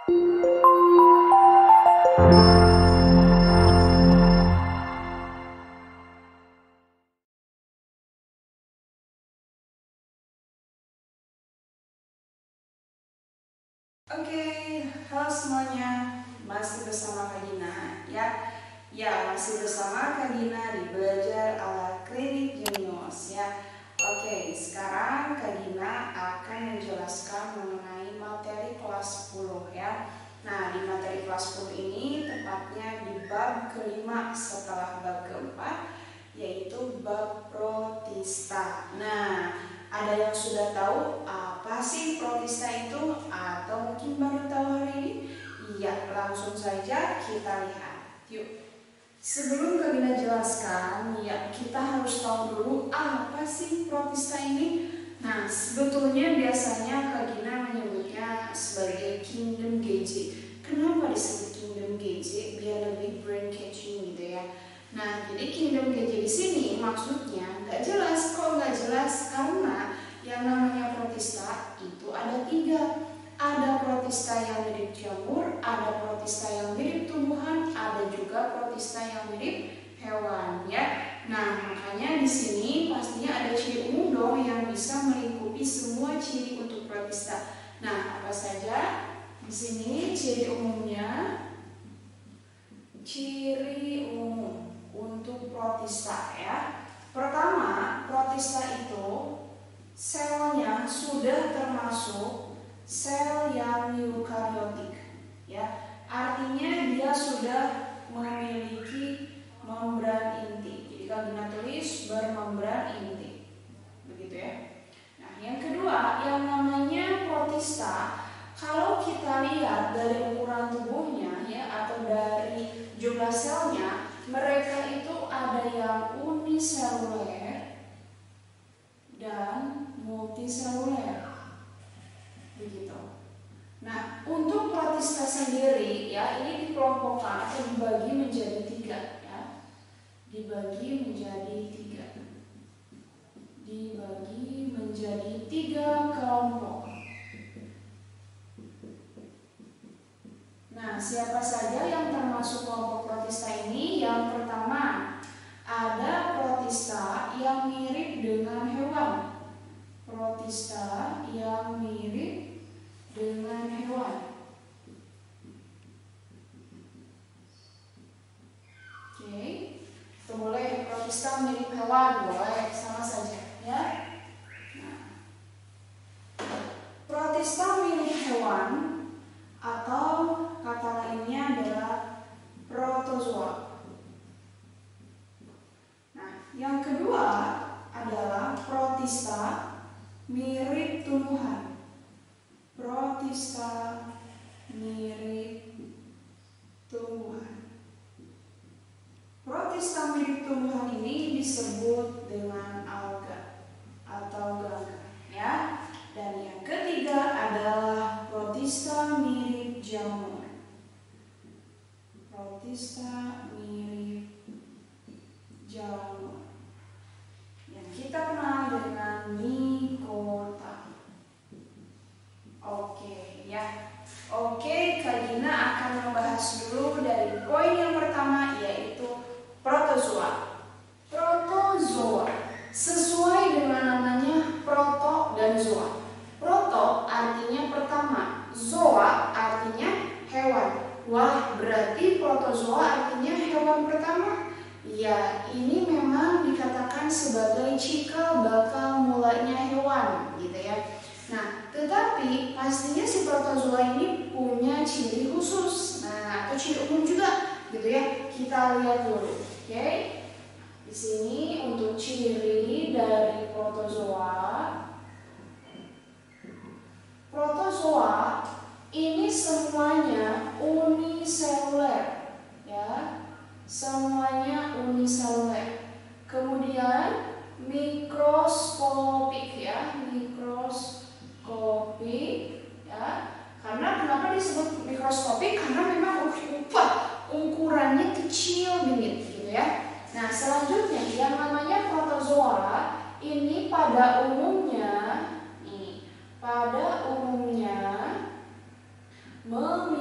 Oke, halo semuanya, masih bersama Kak Gina ya. Masih bersama Kak Gina di Belajar ala Klinik Jenius ya. Oke, sekarang Kak Gina akan menjelaskan mengenai materi kelas 10 ya. Nah, di materi kelas 10 ini tepatnya di bab kelima setelah bab keempat, yaitu bab protista. Nah, ada yang sudah tahu apa sih protista itu atau mungkin baru tahu hari ini? Iya, langsung saja kita lihat. Yuk. Sebelum Kak Gina jelaskan, ya kita harus tahu dulu apa sih protista ini. Nah, sebetulnya biasanya Kak Gina menyebutnya sebagai Kingdom GJ. Kenapa disebut Kingdom GJ? Biar lebih brain catching gitu ya. Nah, jadi Kingdom GJ di sini maksudnya nggak jelas. Kok nggak jelas? Karena yang namanya protista itu ada 3. Ada protista yang mirip jamur, ada protista yang mirip tumbuhan, ada juga protista yang mirip hewan ya. Nah, makanya di sini pastinya ada ciri umum dong yang bisa melingkupi semua ciri untuk protista. Nah, apa saja? Di sini ciri umumnya, ciri umum untuk protista ya. Pertama, protista itu selnya sudah termasuk sel yang eukariotik ya. Artinya dia sudah memiliki membran inti. Jadi kalau Gina tulis bermembran inti. Begitu ya. Nah, yang kedua, yang namanya protista, kalau kita lihat dari ukuran tubuhnya ya atau dari jumlah selnya, mereka itu ada yang uniseluler dan multiseluler. Begitu. Nah, untuk protista sendiri ya ini dikelompokkan atau dibagi menjadi 3 ya. Dibagi menjadi 3 kelompok. Nah, siapa saja yang termasuk kelompok protista ini? Yang pertama, ada protista yang mirip dengan hewan. Protista yang mirip dengan hewan. Oke, itu boleh protista mirip hewan, boleh sama saja ya. Nah, protista mirip hewan atau kata lainnya adalah protozoa. Nah, yang kedua adalah protista mirip tumbuhan. Protista mirip tumbuhan. Protista mirip tumbuhan ini disebut dengan alga atau gangga ya. Dan yang ketiga adalah protista mirip jamur. Protista mirip jamur yang kita kenal dengan mikota. Oke ya. Oke, Kak Gina akan membahas dulu dari poin yang pertama, yaitu protozoa. Protozoa sesuai dengan namanya proto dan zoa. Proto artinya pertama, zoa artinya hewan. Wah, berarti protozoa artinya hewan pertama. Ya, ini memang dikatakan sebagai cikal bakal mulainya hewan, gitu ya. Nah, tetapi pastinya si protozoa ini punya ciri khusus, nah atau ciri umum juga, gitu ya. Kita lihat dulu, oke? Di sini untuk ciri dari protozoa. Protozoa ini semuanya uniseluler, ya. Semuanya uniseluler. Kemudian mikroskopik ya, mikroskopik ya. Karena kenapa disebut mikroskopik? Karena memang ukurannya kecil bingit gitu ya. Nah, selanjutnya yang namanya protozoa ini pada umumnya memiliki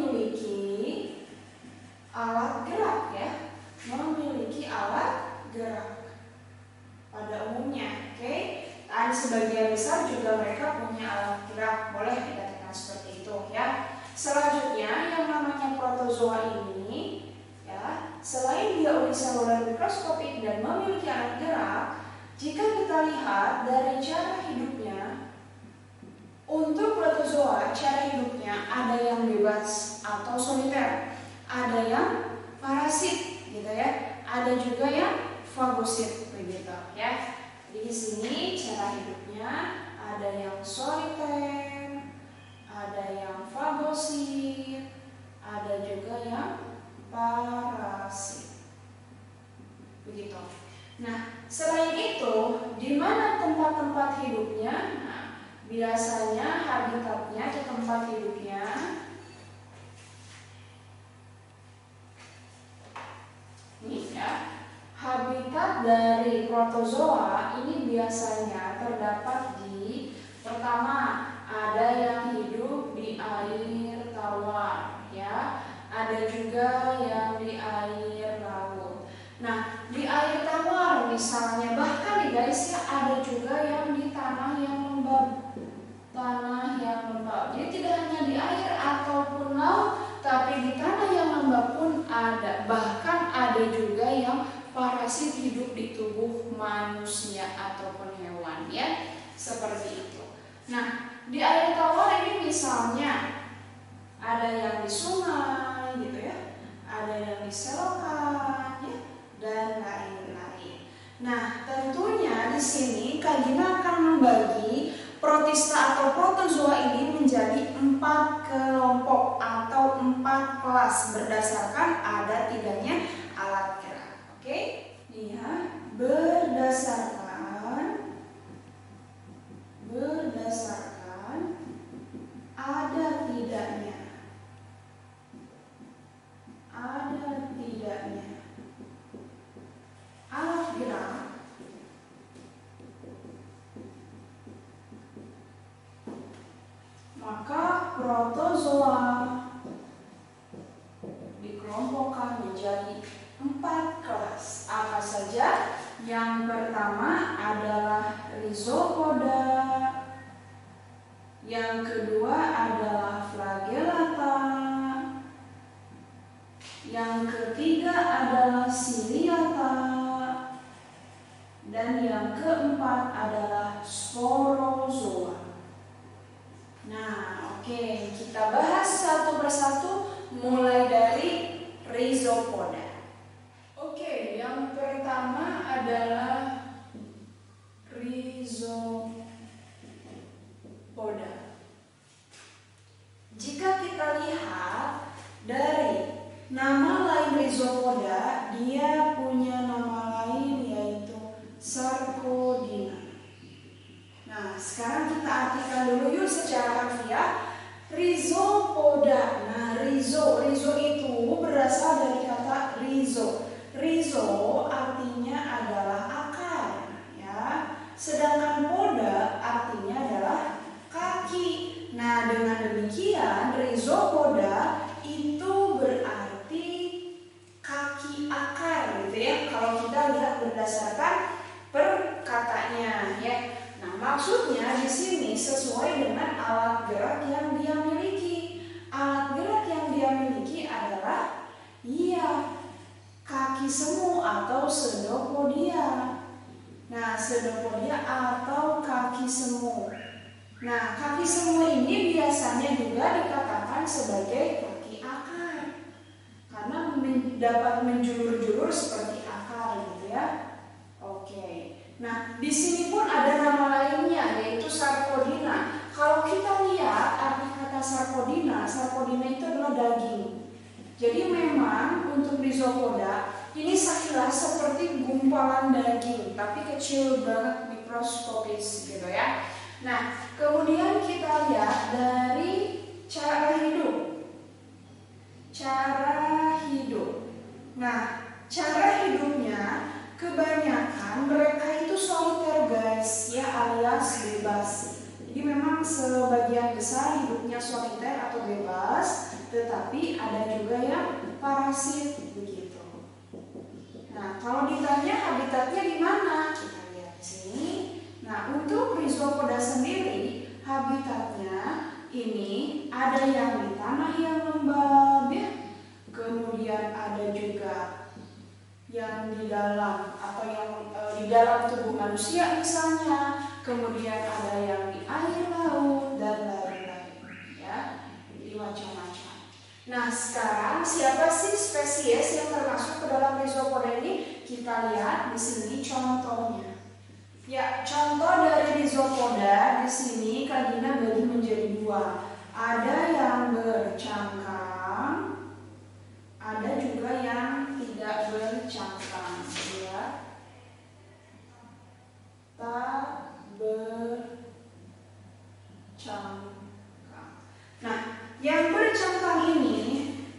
protozoa ini, ya, selain dia uniselular mikroskopik dan memiliki alat gerak, jika kita lihat dari cara hidupnya, untuk protozoa cara hidupnya ada yang bebas atau soliter, ada yang parasit, gitu ya, ada juga yang fagosit, begitu, ya. Jadi di sini cara hidupnya ada yang soliter, ada yang fagosit, ada juga yang parasit, begitu. Nah, selain itu, di mana tempat-tempat hidupnya? Nah, biasanya habitatnya atau tempat hidupnya nih, ya. Habitat dari protozoa ini biasanya terdapat di, pertama, ada yang hidup di air tawar, ya. Ada juga yang di air laut. Nah, di air tawar misalnya, bahkan nih guys ya, ada juga yang di tanah yang lembab. Tanah yang lembab. Jadi tidak hanya di air ataupun laut, tapi di tanah yang lembab pun ada. Bahkan ada juga yang parasit hidup di tubuh manusia ataupun hewan, ya, seperti itu. Nah, di air tawar ini misalnya ada yang di sungai, gitu ya, ada yang di selokan, ya, dan lain-lain. Nah, tentunya di sini Kak Gina akan membagi protista atau protozoa ini menjadi 4 kelompok atau 4 kelas berdasarkan ada tidaknya alat gerak. Oke, ya, berdasarkan ada tidaknya alat gerak, maka protozoa dikelompokkan menjadi 4 kelas. Apa saja? Yang pertama adalah rhizopoda, yang kedua adalah flagellata, yang ketiga adalah ciliata, dan yang keempat adalah sporozoa. Nah, oke, kita bahas satu persatu mulai dari rhizopoda. Oke, yang pertama adalah rhizopoda. Jika kita lihat dari nama lain rhizopoda, dia punya nama lain yaitu sarcodina. Nah, sekarang kita artikan dulu yuk secara harfiah rhizopoda. Nah, rhizo itu berasal dari kata rhizo. Rhizo artinya adalah akar, ya. Sedangkan poda artinya adalah kaki. Nah, dengan demikian rhizopoda itu berarti kaki akar, gitu ya. Kalau kita lihat berdasarkan perkataannya, ya. Nah, maksudnya di sini sesuai dengan alat gerak yang dia miliki. Alat gerak yang dia miliki adalah, iya, kaki semu atau pseudopodia. Nah, pseudopodia atau kaki semu. Nah, kaki semu ini biasanya juga dikatakan sebagai kaki akar karena dapat menjulur-julur seperti akar, gitu ya. Oke. Nah, di sini pun ada nama lainnya yaitu sarcodina. Kalau kita lihat arti kata sarcodina itu adalah daging. Jadi memang untuk rhizopoda ini sekilas seperti gumpalan daging, tapi kecil banget, mikroskopis, gitu ya. Nah, kemudian kita lihat dari cara hidup. Nah, cara hidupnya kebanyakan mereka itu soliter guys, ya, alias bebas. Jadi memang sebagian besar hidupnya soliter atau bebas, tetapi ada juga yang parasit, begitu. Nah, kalau ditanya habitatnya di mana? Kita lihat di sini. Nah, untuk rhizopoda sendiri habitatnya ini ada yang di tanah yang lembab, ya, kemudian ada juga yang di dalam atau yang di dalam tubuh manusia misalnya, kemudian ada yang di air laut dan lain-lain, ya, jadi macam-macam. Nah, sekarang siapa sih spesies yang termasuk ke dalam Rhizopoda ini? Kita lihat di sini contohnya. Ya, contoh dari Rhizopoda di sini Kak Gina bagi menjadi dua. Ada yang bercangkang, ada juga yang tidak bercangkang, ya. Tak bercangkang. Nah, yang bercangkang ini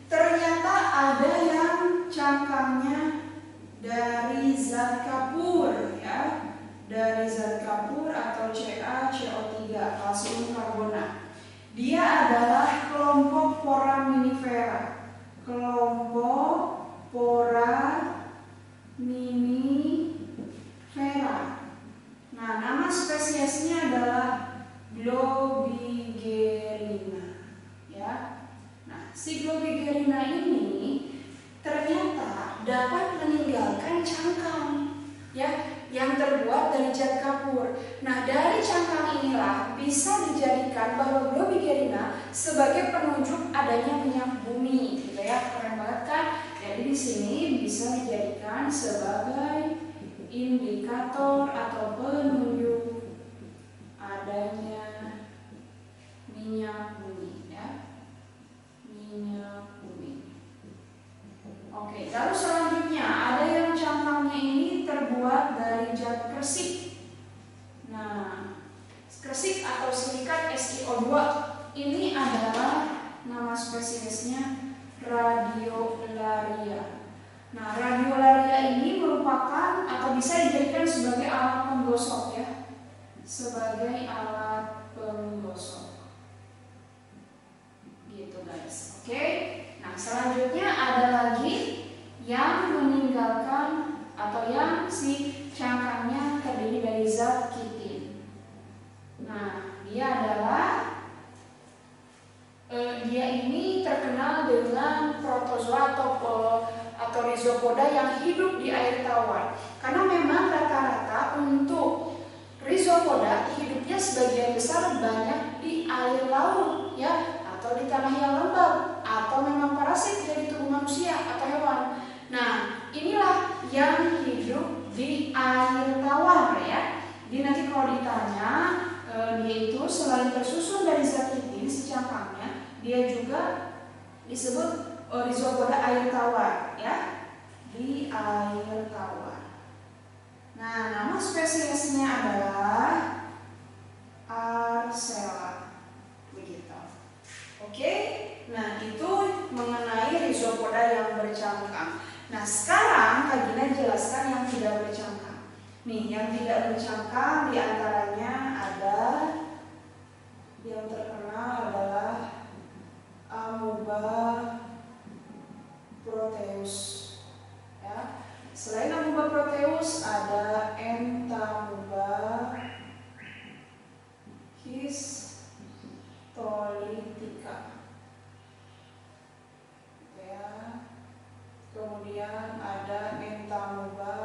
ternyata ada yang cangkangnya dari zat kapur, ya, dari zat kapur atau CaCO3, kalsium karbonat. Dia adalah kelompok foraminifera, kelompok foraminifera. Nah, nama spesiesnya adalah Globigerina, ya. Nah, si Globigerina ini ternyata dapat meninggalkan cangkang, ya, yang terbuat dari zat kapur. Nah, dari cangkang inilah bisa dijadikan bahwa Globigerina sebagai penunjuk adanya minyak bumi, gitu ya. Keren banget kan? Jadi di sini bisa dijadikan sebagai indikator atau penunjuk adanya minyak bumi, ya. Minyak bumi. Oke, lalu selanjutnya ada yang cangkangnya ini terbuat dari zat kresik. Nah, kresik atau silikat SiO2 ini adalah nama spesiesnya Radiolaria. Nah, Radiolaria ini merupakan atau bisa dijadikan sebagai alat penggosok, ya, sebagai alat penggosok. Gitu guys. Oke. Nah, selanjutnya ada lagi yang meninggalkan atau yang si cangkangnya terdiri dari zat kitin. Nah, dia ini terkenal dengan protozoa atau Rhizopoda yang hidup di air tawar. Karena memang rata-rata untuk Rhizopoda hidupnya sebagian besar banyak di air laut, ya, atau di tanah yang lembab, atau memang parasit dari tubuh manusia atau hewan. Nah, inilah yang hidup di air tawar, ya. Jadi nanti kalau ditanya, dia itu selain tersusun dari zat kitin si cangkangnya, dia juga disebut Rhizopoda air tawar, ya, di air tawar. Nah, nama spesiesnya adalah Arcella, begitu. Oke, nah itu mengenai Rhizopoda yang bercangkang. Nah, sekarang Kak Gina jelaskan yang tidak bercangkang. Nih, yang tidak bercangkang diantaranya ada yang terkenal adalah Amoeba proteus, ya. Selain Amoeba proteus ada Entamoeba histolytica, ya. Kemudian ada Entamoeba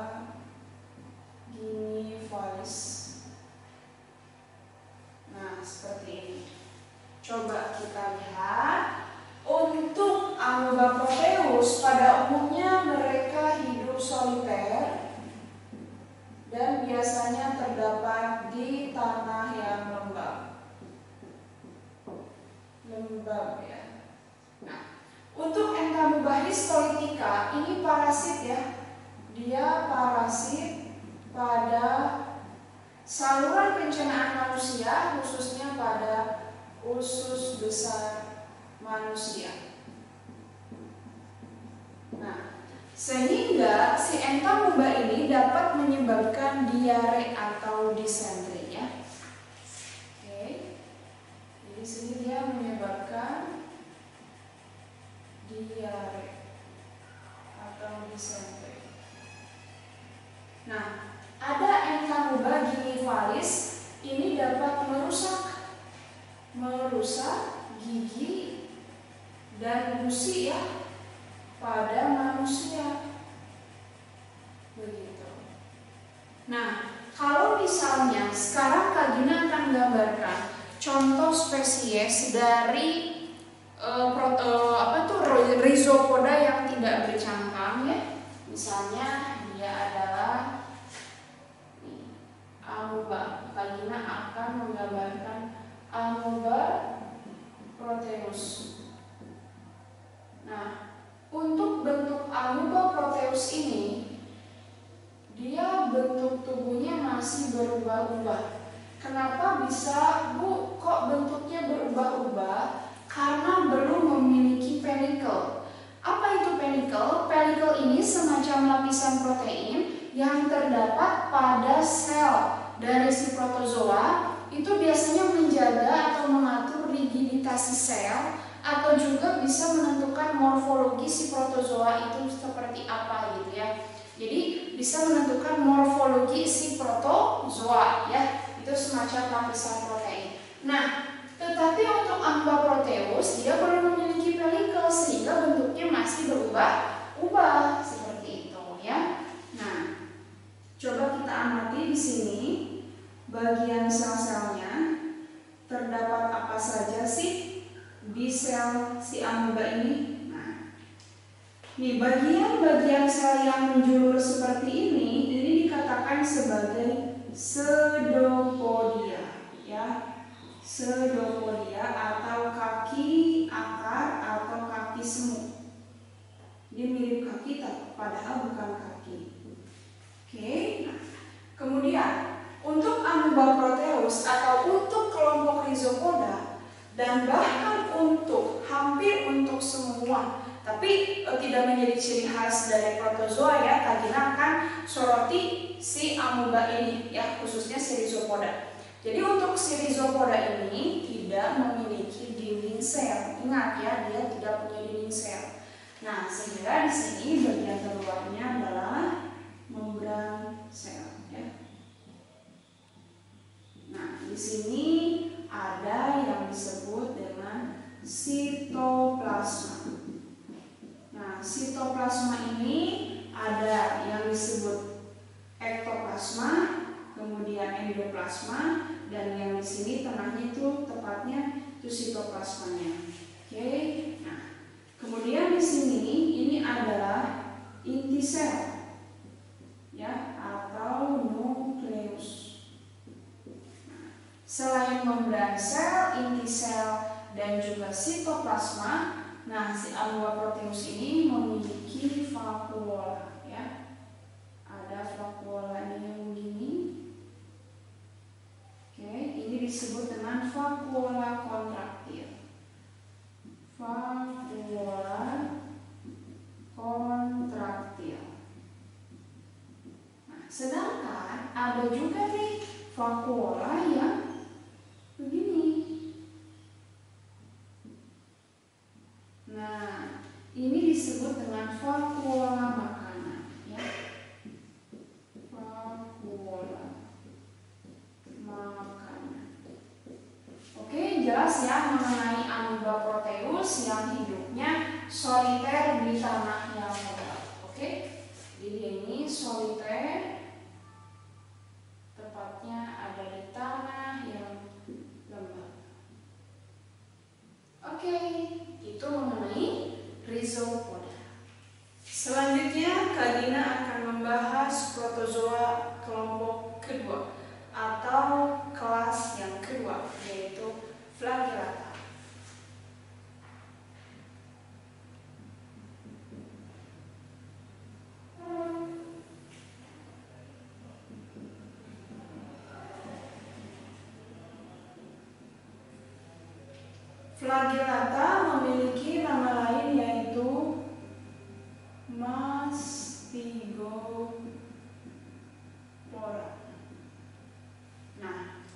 guinealis. Nah, seperti ini. Coba kita lihat. Untuk Amoeba proteus pada umumnya mereka hidup soliter dan biasanya terdapat di tanah yang lembab, ya. Nah, untuk Entamoeba histolytica ini parasit, ya. Dia parasit pada saluran pencernaan manusia, khususnya pada usus besar manusia. Nah, sehingga si Entamoeba ini dapat menyebabkan diare atau disentri, ya. Oke. Jadi sini dia menyebabkan diare atau disentri. Nah, ada Entamoeba guinealis ini dapat merusak gigi dan gusi, ya, pada manusia. Begitu. Nah, kalau misalnya sekarang Kak Gina akan gambarkan contoh spesies dari rhizopoda yang tidak bercangkang ya. Misalnya dia adalah amoeba. Kak Gina akan menggambarkan amoeba proteus. Nah, untuk bentuk amoeba proteus ini, dia bentuk tubuhnya masih berubah-ubah. Kenapa bisa, Bu, kok bentuknya berubah-ubah? Karena belum memiliki pelikel. Apa itu pelikel? Pelikel ini semacam lapisan protein yang terdapat pada sel dari si protozoa. Itu biasanya menjaga atau mengatur rigiditas sel, atau juga bisa menentukan morfologi si protozoa itu seperti apa gitu ya. Jadi bisa menentukan morfologi si protozoa ya. Itu semacam lapisan protein. Nah, tetapi untuk amoeba proteus dia belum memiliki pelikel sehingga bentuknya masih berubah-ubah seperti itu ya. Nah, coba kita amati di sini bagian sel-selnya terdapat apa saja sih di sel si amoeba ini. Nah, nih bagian-bagian sel yang menjulur seperti ini dikatakan sebagai pseudopodia ya. Pseudopodia atau kaki akar atau kaki semut. Dia mirip kaki padahal bukan kaki. Oke. Nah, kemudian untuk amoeba proteus atau untuk kelompok rhizopoda dan bahkan untuk hampir untuk semua, tapi tidak menjadi ciri khas dari protozoa ya, Kak Gina akan soroti si amoeba ini ya, khususnya si rhizopoda. Jadi untuk si rhizopoda ini tidak memiliki dinding sel. Ingat ya, dia tidak punya dinding sel. Nah, sehingga di sini bagian terluarnya adalah membran sel ya. Nah, di sini ada yang disebut dengan sitoplasma. Nah, sitoplasma ini ada yang disebut ektoplasma, kemudian endoplasma, dan yang di sini tengahnya itu tepatnya itu sitoplasmanya. Oke. Nah, kemudian di sini ini adalah inti sel ya atau nukleus. Nah, selain membran sel, inti sel, dan juga sitoplasma, nah si amoeba proteus ini memiliki vakuola ya. Ada vakuolanya yang begini. Oke, ini disebut dengan vakuola kontraktil. Vakuola kontraktil. Nah, sedangkan ada juga nih vakuola yang begini. Nah, ini disebut dengan vakuola makanan ya. Vakuola makanan. Oke, jelas ya mengenai amoeba proteus yang hidupnya soliter di tanah yang lembab. Oke, jadi ini soliter, tepatnya ada di tanah yang lembab. Oke, itu mengenai rhizopoda. Selanjutnya Kak Dina akan membahas protozoa kelompok kedua atau kelas yang kedua, yaitu flagellata. Flagellata memiliki nama lain yaitu mastigopora. Nah,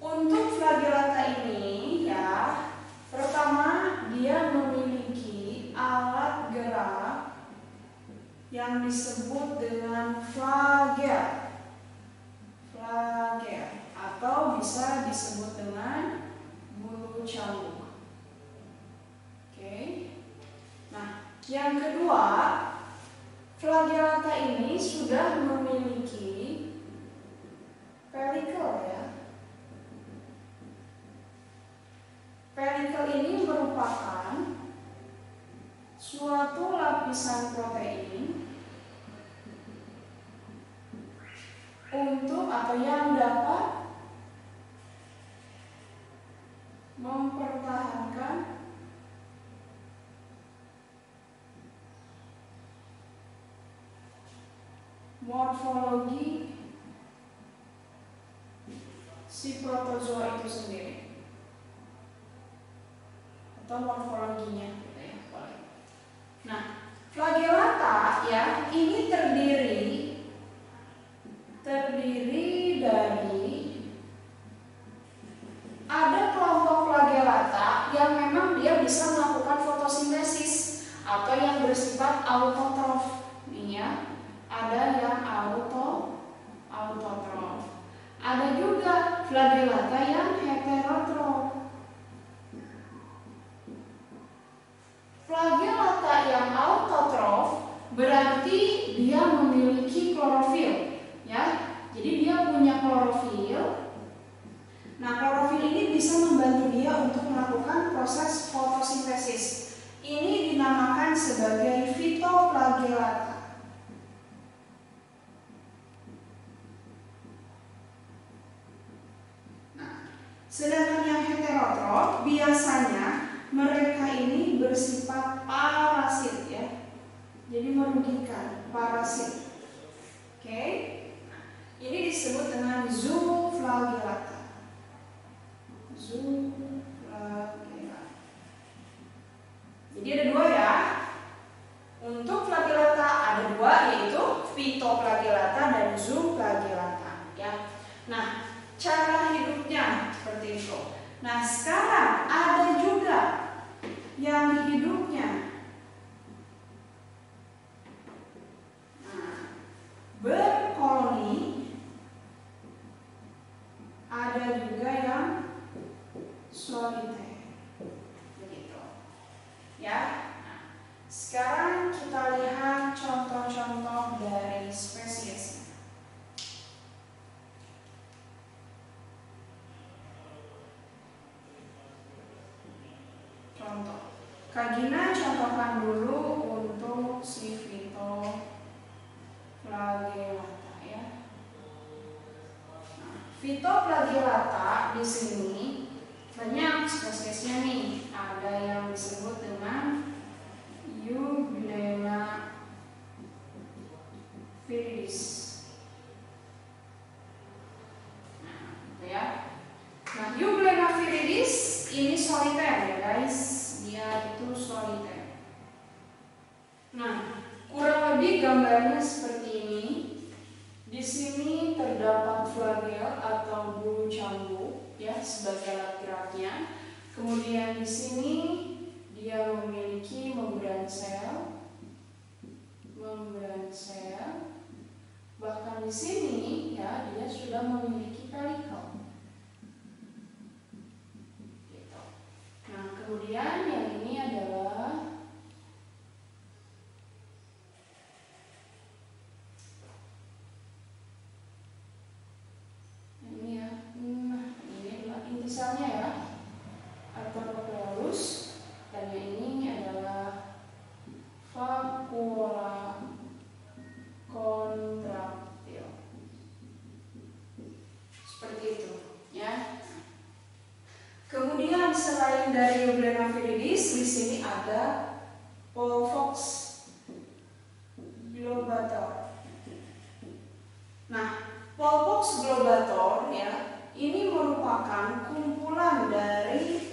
untuk flagellata ini ya, pertama dia memiliki alat gerak yang disebut dengan flagel. Flagel atau bisa disebut dengan bulu cambuk. Oke. yang kedua, flagellata ini sudah memiliki pelikel ya. Pelikel ini merupakan suatu lapisan protein untuk atau yang dapat mempertahankan morfologi si protozoa itu sendiri atau morfologinya gitu ya. Nah, flagellata ya ini terdiri dari ada kelompok flagellata yang memang dia bisa melakukan fotosintesis atau yang bersifat autotrof nih ya. Ada yang autotrof. Ada juga flagellata yang heterotrof. Flagellata yang autotrof berarti dia memiliki klorofil, ya. Jadi dia punya klorofil. Nah, klorofil ini bisa membantu dia untuk melakukan proses fotosintesis. Ini dinamakan sebagai fitoflagellata. Sedangkan yang heterotrof biasanya mereka ini bersifat parasit ya. Jadi merugikan, parasit. Oke. Ini disebut dengan zooflagellata. Zooflagellata. Jadi ada dua ya. Untuk flagellata ada dua, yaitu fitoflagellata dan zooflagellata ya. Nah, cara hidupnya seperti itu. Nah, sekarang ada juga yang hidupnya berkoloni, ada juga yang soliter. Begitu. Ya. Nah, sekarang kita lihat contoh-contoh dari spesies. Contoh, Kak Gina contohkan dulu untuk si fitoflagellata ya. Nah, fitoflagellata di sini banyak spesiesnya nih. Ada yang disebut dengan Euglena viridis. Nah, gitu ya. Nah, Euglena viridis ini soliter ya guys, dia itu soliter. Nah, kurang lebih gambarnya seperti ini. Di sini terdapat flagel atau bulu cambuk ya sebagai alat-alatnya. Kemudian di sini dia memiliki membran sel. Bahkan di sini ya dia sudah memiliki pelikel. Nah, kemudian yang ini adalah ini ya. Nah, ini adalah inti selnya ya. Arthropophilus, dan yang ini adalah Vacula contractile. Seperti itu, ya. Kemudian selain dari Euglena viridis, di sini ada Polvox globator. Nah, Polvox globator ya, ini merupakan kumpulan dari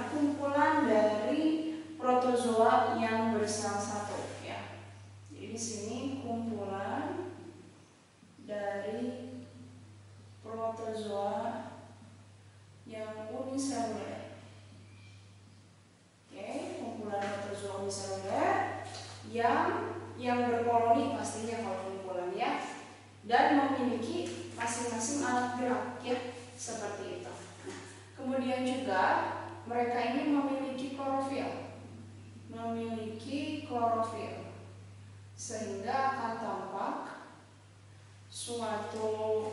kumpulan dari protozoa yang bersel satu ya. Jadi di sini kumpulan dari protozoa yang uniseluler. Oke, kumpulan protozoa uniseluler yang berkoloni pastinya kalau kumpulan ya, dan memiliki masing-masing alat gerak ya, seperti itu. Nah, kemudian juga mereka ini memiliki klorofil. memiliki klorofil, sehingga akan tampak suatu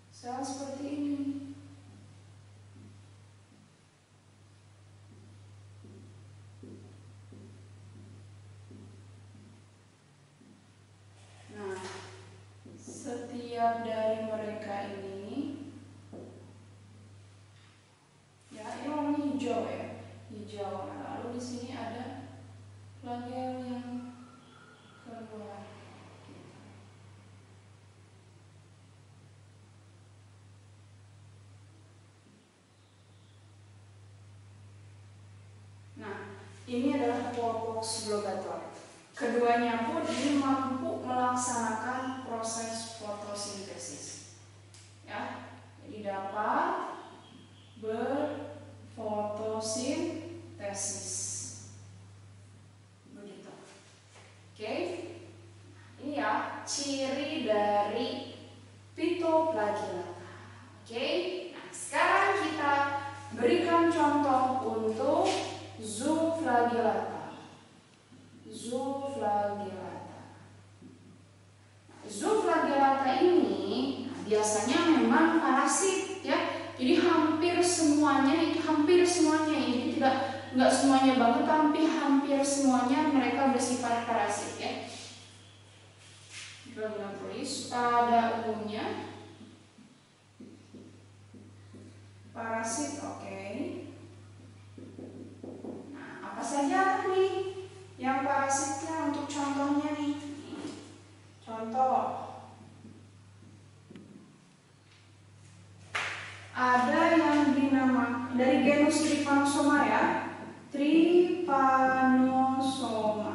sel seperti ini. Nah, setiap dari mereka ini, ya ini warnanya hijau ya, hijau. Nah, lalu di sini ada flagel yang keluar. Nah, ini adalah Pulpox blogator. Keduanya pun ini mampu melaksanakan proses fotosintesis. Ya, jadi dapat berfotosintesis. Begitu. Oke. Ini ya ciri dari Phytoplagiata. Oke. Nah, sekarang kita berikan contoh untuk Zooflagellata. Zooflagellata ini biasanya memang parasit ya. Jadi hampir semuanya ini nggak semuanya banget, tapi hampir semuanya mereka bersifat parasit ya. Pada umumnya parasit, oke. Nah, apa saja nih yang parasitnya untuk contohnya nih? Contoh, ada yang dinamakan dari genus Trypanosoma ya, Trypanosoma.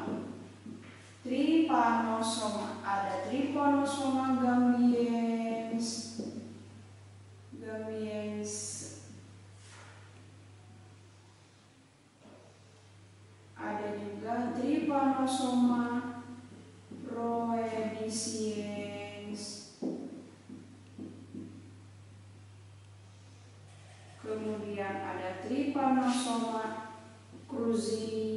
Ada Trypanosoma gambiensis. Ada juga Trypanosoma rhoedisiens. Kemudian ada Trypanosoma cruzi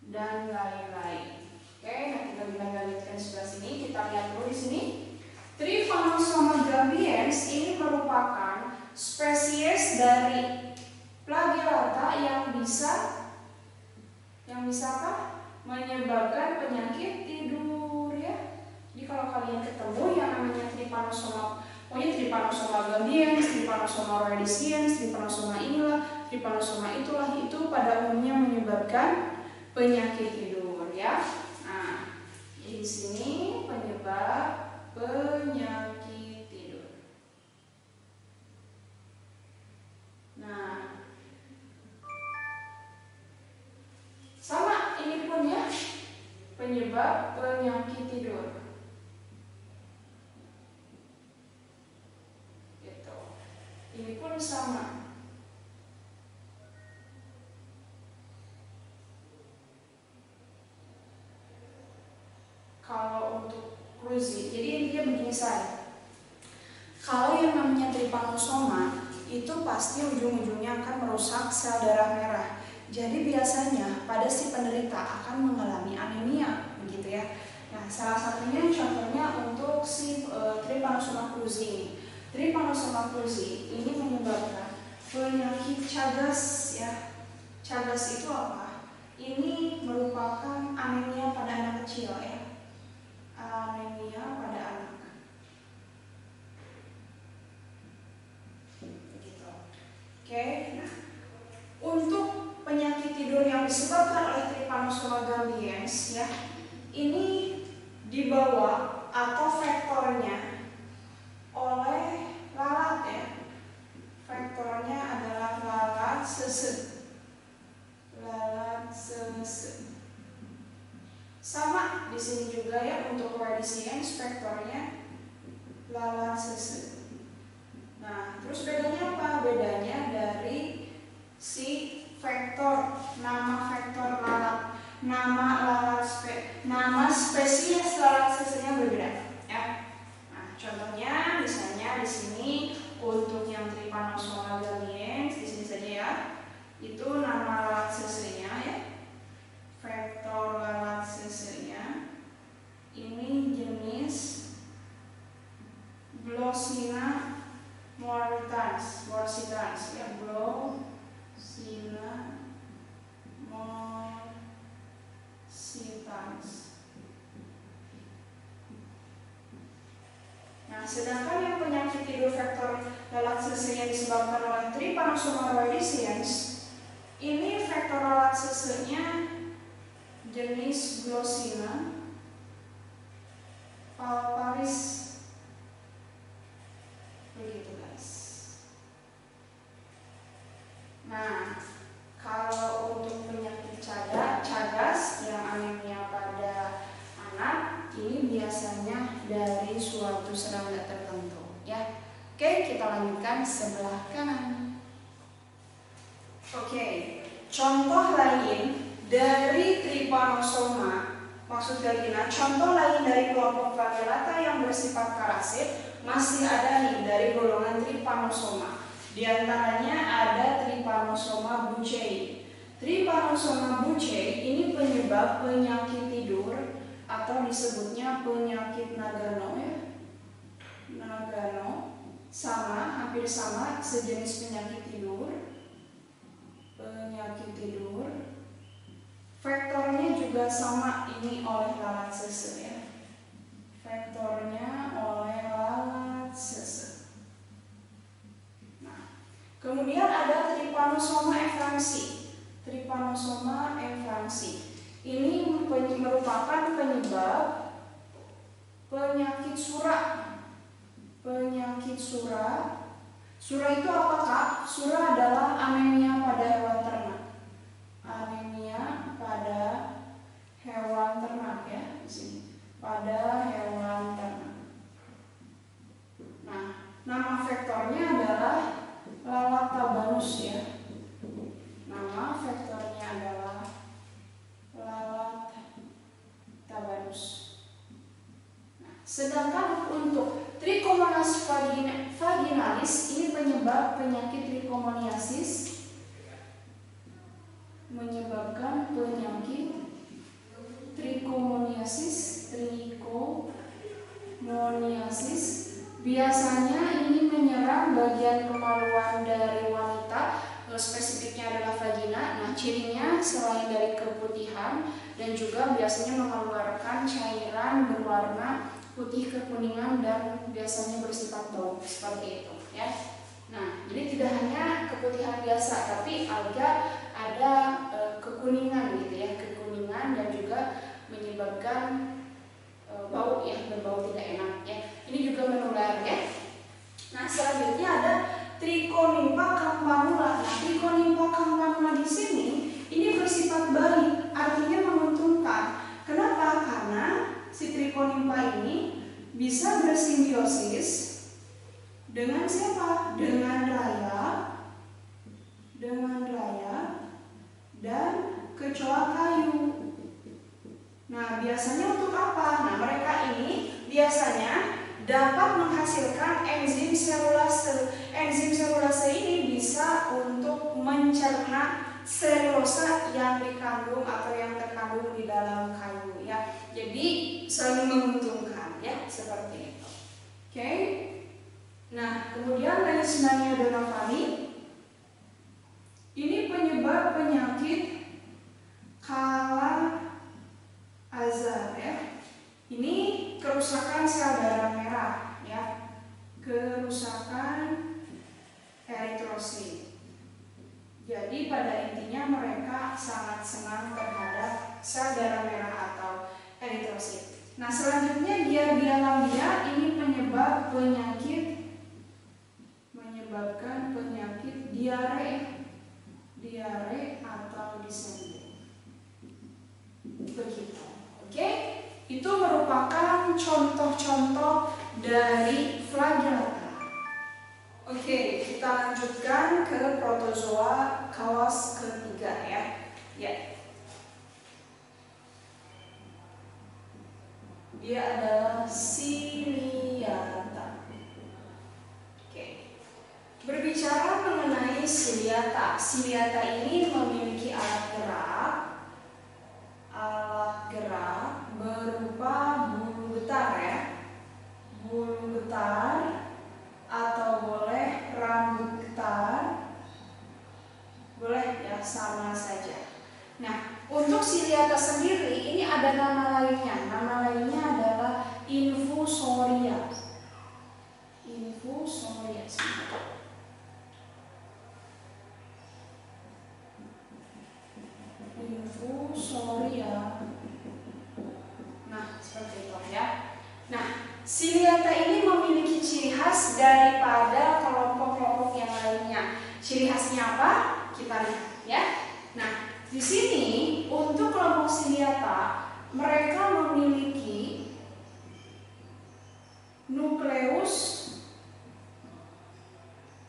dan lain-lain. Oke, nanti kita lanjutkan sebelah sini. Kita lihat dulu di sini. Trypanosoma gambiensis ini merupakan spesies dari Flagellata yang bisa apa? Menyebabkan penyakit tidur ya. Jadi kalau kalian ketemu yang namanya Trypanosoma, pokoknya Trypanosoma gambiensis, Trypanosoma rhoedisiens, Trypanosoma inilah, Trypanosoma itulah, itu pada umumnya menyebabkan penyakit tidur ya. Nah, di sini penyebab penyakit tidur. Nah, sama ini pun ya, penyebab penyakit tidur. Gitu. Ini pun sama. Kalau untuk cruzi, jadi intinya begini saya. Kalau yang namanya Trypanosoma itu pasti ujung-ujungnya akan merusak sel darah merah. Jadi biasanya pada si penderita akan mengalami anemia, begitu ya. Nah, salah satunya contohnya untuk si Trypanosoma cruzi ini. Trypanosoma cruzi ini menyebabkan penyakit Chagas ya. Chagas itu apa? Ini merupakan anemia pada anak kecil ya. Anemia pada anak. Begitu. Oke, nah untuk penyakit tidur yang disebabkan oleh Trypanosoma gambiensis ya, ini dibawa atau faktornya oleh lalat ya. Faktornya adalah lalat sese. Sama di sini juga ya, untuk rhoedisiens faktornya lalat sese. Nah, terus bedanya apa? Bedanya dari si faktor, nama faktor lalat, nama spesies lalat sesenya berbeda ya. Nah, contohnya misalnya di sini untuk yang Trypanosoma galiens di sini saja ya. Itu nama lalat sesenya ya. Vektor lalat sesenya ini jenis Glossina morsitans ya, Glossina morsitans. Nah, sedangkan yang penyakit tidur vektor lalat sese yang disebabkan oleh Trypanosoma rhodesians, ini vektor lalat sesenya jenis Glossina palparis. Begitu guys. Nah, kalau untuk penyakit cagas yang anemia pada anak, ini biasanya dari suatu serangga tertentu ya. Oke, kita lanjutkan sebelah kanan. Oke, contoh lain dari Trypanosoma maksud galina, contoh lain dari kelompok Flagellata yang bersifat parasit masih ada nih dari golongan Trypanosoma. Di antaranya ada Trypanosoma bucei. Trypanosoma bucei ini penyebab penyakit tidur atau disebutnya penyakit Nagano ya. Nagano hampir sama, sejenis penyakit tidur. Vektornya juga sama, ini oleh lalat sese ya. Vektornya oleh lalat sese. Nah, kemudian ada Trypanosoma efransi. Trypanosoma efransi ini merupakan penyebab penyakit sura. Sura itu apa Kak? Sura adalah anemia pada hewan ternak. Anemia pada hewan ternak ya, di sini. Pada hewan ternak. Nah, nama vektornya adalah Lalatabanus ya. Nama vektornya adalah Lalatabanus. Nah, sedangkan untuk Trichomonas vaginalis ini penyebab penyakit trichomoniasis, menyebabkan penyakit trichomoniasis. Biasanya ini menyerang bagian kemaluan dari wanita, spesifiknya adalah vagina. Nah, cirinya selain dari keputihan dan juga biasanya mengeluarkan cairan berwarna putih kekuningan dan biasanya bersifat bau seperti itu ya. Nah, jadi tidak hanya keputihan biasa, tapi agak ada kekuningan gitu ya, kekuningan dan juga menyebabkan bau ya, berbau tidak enak ya. Ini juga menular ya. Nah, selanjutnya ada Trichonympa campanula. Nah, Trichonympa campanula di sini ini bersifat balik, artinya menguntungkan. Kenapa? Karena si Trichonympa ini bisa bersimbiosis dengan siapa? Dengan raya dan kecoa kayu. Nah, biasanya untuk apa? Nah, mereka ini biasanya dapat menghasilkan enzim selulase. Enzim selulase ini bisa untuk mencerna selulosa yang dikandung atau yang terkandung di dalam kayu ya. Jadi saling menguntungkan ya, seperti itu. Oke. Nah, kemudian Leishmania donovani ini penyebab penyakit kala azar ya. Ini kerusakan sel darah merah ya. Kerusakan eritrosit. Jadi pada intinya mereka sangat senang terhadap sel darah merah atau eritrosit. Nah, selanjutnya Giardia lamblia ini menyebabkan penyakit diare atau disentri. Begitu. Oke? Itu merupakan contoh-contoh dari Flagellata. Oke, kita lanjutkan ke protozoa kelas ketiga ya. Dia adalah Ciliata. Oke. siliata. Siliata ini memiliki alat gerak berupa bulu getar ya. Bulu getar atau boleh rambut getar. Boleh ya, sama saja. Nah, untuk siliata sendiri ini ada nama lainnya. Nama lainnya adalah infusoria. Infusoria. Infusoria. Nah, seperti itu ya. Nah, siliata ini memiliki ciri khas daripada kelompok-kelompok yang lainnya. Ciri khasnya apa? Kita lihat ya. Nah, di sini untuk kelompok siliata, mereka memiliki nukleus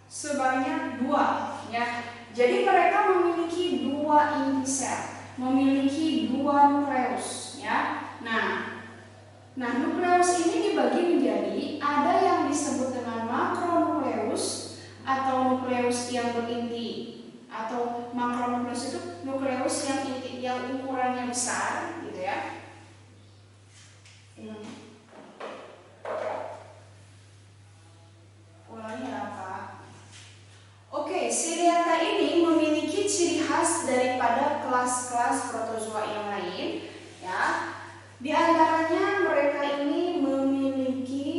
sebanyak 2 ya. Jadi mereka memiliki 2 inti sel, memiliki 2 nukleus ya. Nah, nukleus ini dibagi menjadi ada yang disebut dengan makronukleus atau nukleus yang berinti, atau makronukleus itu nukleus yang inti yang ukurannya besar gitu ya. Ulangi apa? Oke, siliata ini memiliki ciri khas daripada kelas-kelas protozoa yang lain ya. Di antaranya mereka ini memiliki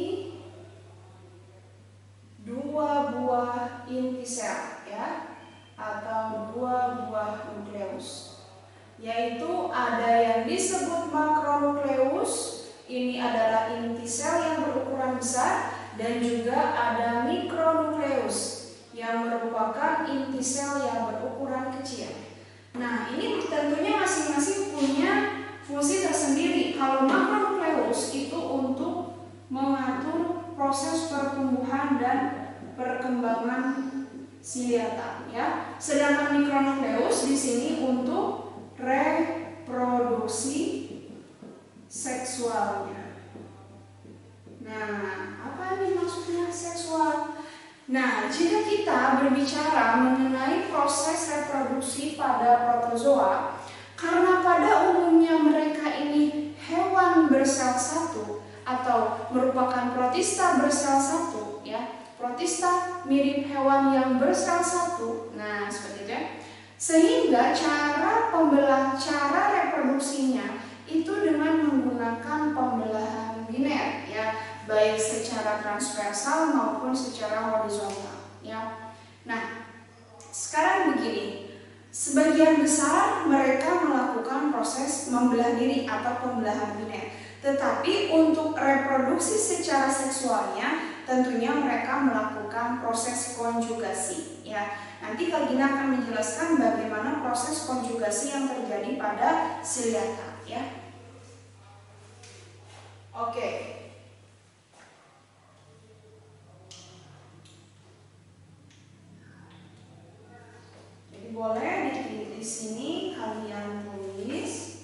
2 buah inti sel ya, atau 2 buah nukleus, yaitu ada yang disebut makronukleus. Ini adalah inti sel yang berukuran besar, dan juga ada mikronukleus yang merupakan inti sel yang berukuran kecil. Nah, ini tentunya masing-masing punya fungsi tersendiri. Kalau makronukleus itu untuk mengatur proses pertumbuhan dan perkembangan siliata ya. Sedangkan mikronukleus di sini untuk reproduksi seksualnya. Nah, apa ini maksudnya seksual? Nah, jika kita berbicara mengenai proses reproduksi pada protozoa, karena pada umumnya mereka ini hewan bersel satu atau merupakan protista bersel satu ya. Protista mirip hewan yang bersel satu. Nah, seperti itu ya. Sehingga cara reproduksinya itu dengan menggunakan pembelahan biner ya, baik secara transversal maupun secara horizontal ya. Nah, sekarang begini. Sebagian besar mereka melakukan proses membelah diri atau pembelahan biner. Tetapi untuk reproduksi secara seksualnya tentunya mereka melakukan proses konjugasi ya. Nanti Kak Gina akan menjelaskan bagaimana proses konjugasi yang terjadi pada siliata ya. Oke. Jadi boleh di sini kalian tulis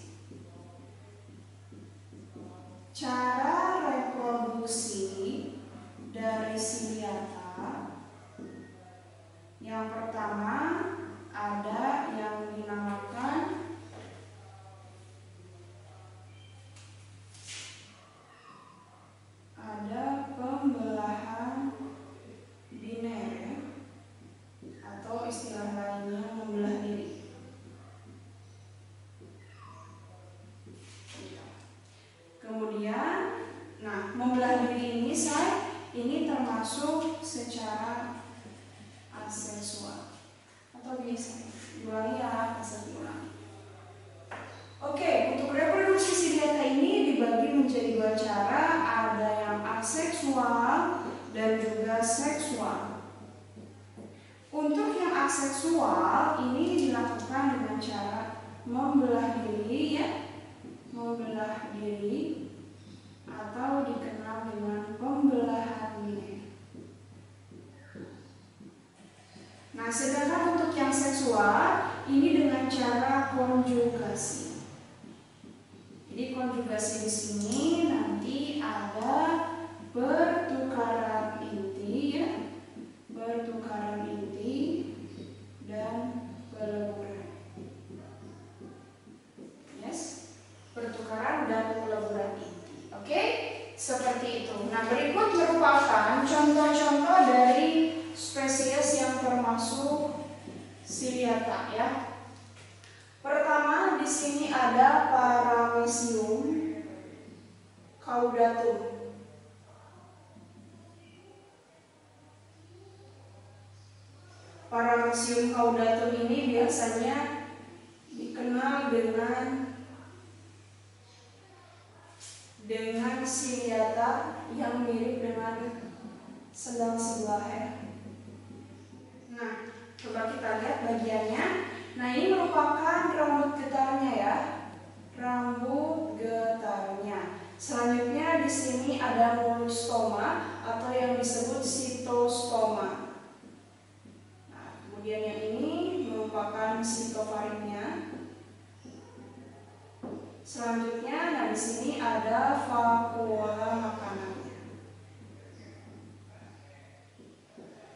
cara reproduksi dari siliata. Yang pertama ada yang dinamakan pembelahan biner ya, atau istilah lainnya membelah diri. Kemudian, nah membelah diri ini termasuk secara aseksual atau biasa diulangi ya, asal diulangi. Oke, untuk reproduksi siliata ini dibagi menjadi 2 cara, ada yang aseksual dan juga seksual. Untuk yang aseksual ini dilakukan dengan cara membelah diri ya, membelah diri atau dikenal dengan pembelahan biner. Nah, sedangkan untuk yang seksual ini dengan cara konjugasi. Jadi konjugasi di sini nanti ada pertukaran inti ya, pertukaran inti siliata ya. Pertama di sini ada Paramecium caudatum. Paramecium caudatum ini biasanya dikenal dengan siliata yang mirip dengan sedang sebelah ya. Nah, coba kita lihat bagiannya. Nah, ini merupakan rambut getarnya ya. Rambut getarnya. Selanjutnya di sini ada molustoma atau yang disebut sitostoma. Nah, kemudian yang ini merupakan sitofaringnya. Selanjutnya, nah di sini ada vakuola makanannya.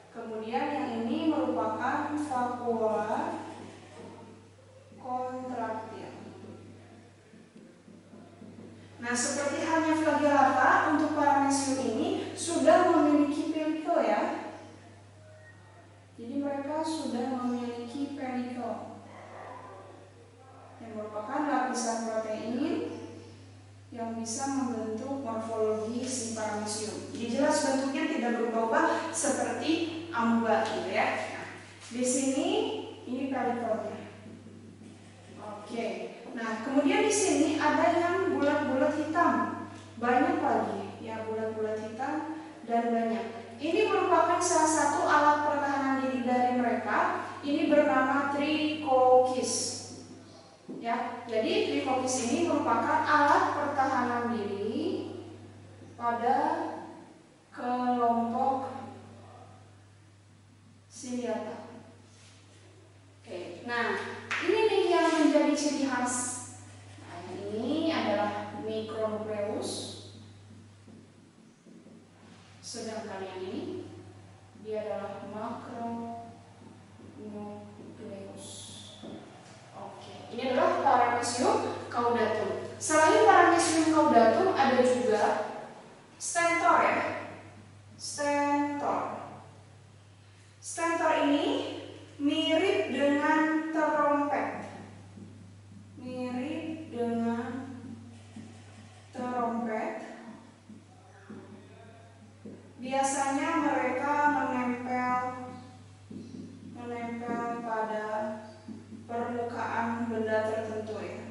Kemudian yang ini merupakan vakuola kontraktil. Nah, seperti halnya flagellata, untuk Paramecium ini sudah memiliki pelikel ya. Jadi mereka sudah memiliki pelikel yang merupakan lapisan protein yang bisa membentuk morfologi si Paramecium. Jadi jelas bentuknya tidak berubah-ubah seperti amuba gitu ya. Nah, di sini ini pelikelnya. Oke. Nah, kemudian di sini ada yang bulat-bulat hitam. Banyak lagi ya, bulat-bulat hitam dan banyak. Ini merupakan salah satu alat pertahanan diri dari mereka. Ini bernama trichokis. Ya, jadi trichokis ini merupakan alat pertahanan diri pada kelompok siliata. Oke, nah ini nih yang menjadi ciri khas. Nah, ini adalah micronukleus, sedangkan yang ini dia adalah macronukleus. Oke, ini adalah Paramecium caudatum. Selain Paramecium caudatum ada juga stentor ya. Stentor ini mirip dengan terompet. Biasanya mereka menempel pada permukaan benda tertentu ya.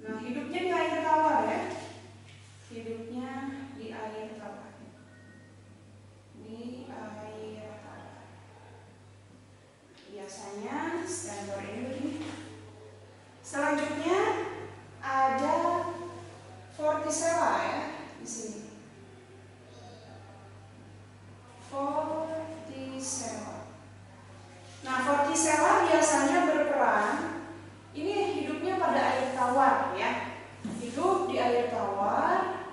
Nah, hidupnya di air tawar ya. Biasanya stentor ini begini. Selanjutnya ada vorticella ya di sini. Vorticella. Nah, vorticella biasanya berperan. Ini hidupnya pada air tawar ya. Hidup di air tawar.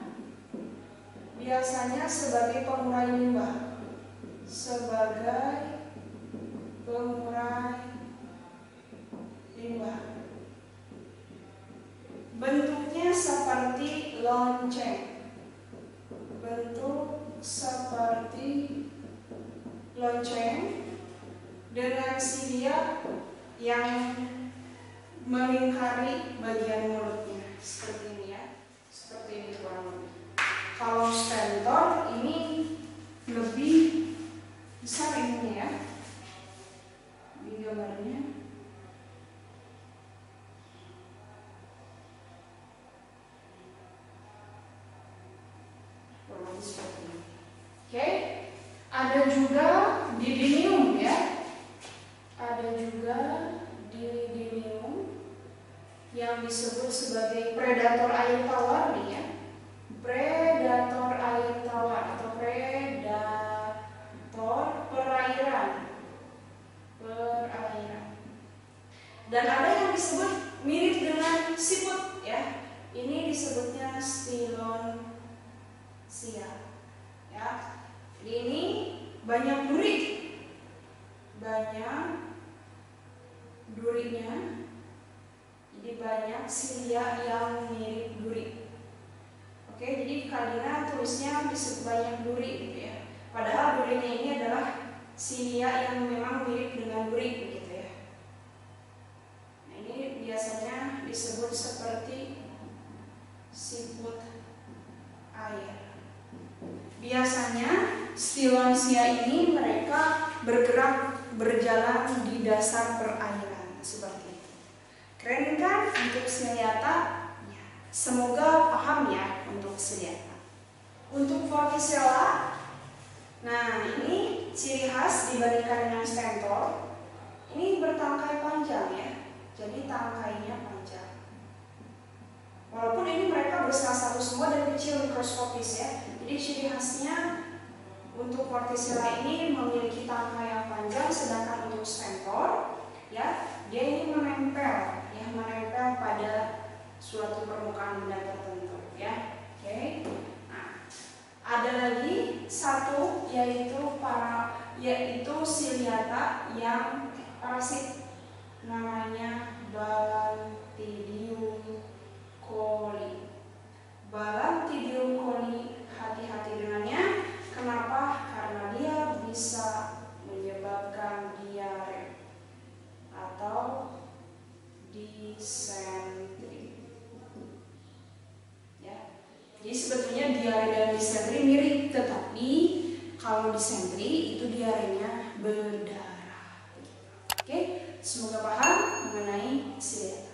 Biasanya sebagai pengurai limbah. Bentuknya seperti lonceng. Dengan silia yang melingkari bagian mulutnya seperti ini ya. Seperti ini kurang lebih. Kalau stentor ini lebih besar ini ya. Di gambarnya. Seperti ini. Oke. Ada juga didinium ya. Yang disebut sebagai predator air tawar nih ya. Predator air tawar atau predator perairan. Dan ada yang disebut mirip dengan siput ya. Ini disebutnya Stylonsia ya. Ini banyak durinya. Jadi banyak silia yang mirip duri. Oke, jadi Kalina tulisnya banyak duri gitu ya. Padahal durinya ini adalah silia yang memang mirip dengan duri begitu ya. Nah, ini biasanya disebut seperti siput air. Biasanya Stylonsia ini mereka berjalan di dasar perairan seperti itu. Keren kan untuk Siliata? Ya. Semoga paham ya untuk Siliata. Untuk Vorticella, nah ini ciri khas dibandingkan dengan Stentor, ini bertangkai panjang ya, jadi tangkainya panjang. Walaupun ini mereka bersatu semua dan kecil mikroskopis ya, jadi ciri khasnya untuk Vorticella ini memiliki tangkai yang panjang, sedangkan untuk Stentor ya dia ini menempel pada suatu permukaan benda tertentu ya. Oke. Ada lagi satu yaitu Siliata yang parasit, namanya Balantidium coli. Balantidium coli, hati-hati dengannya. Kenapa? Karena dia bisa menyebabkan diare atau disentri. Jadi sebetulnya diare dan disentri mirip, tetapi kalau disentri itu diarenya berdarah. Oke, semoga paham mengenai Siliata.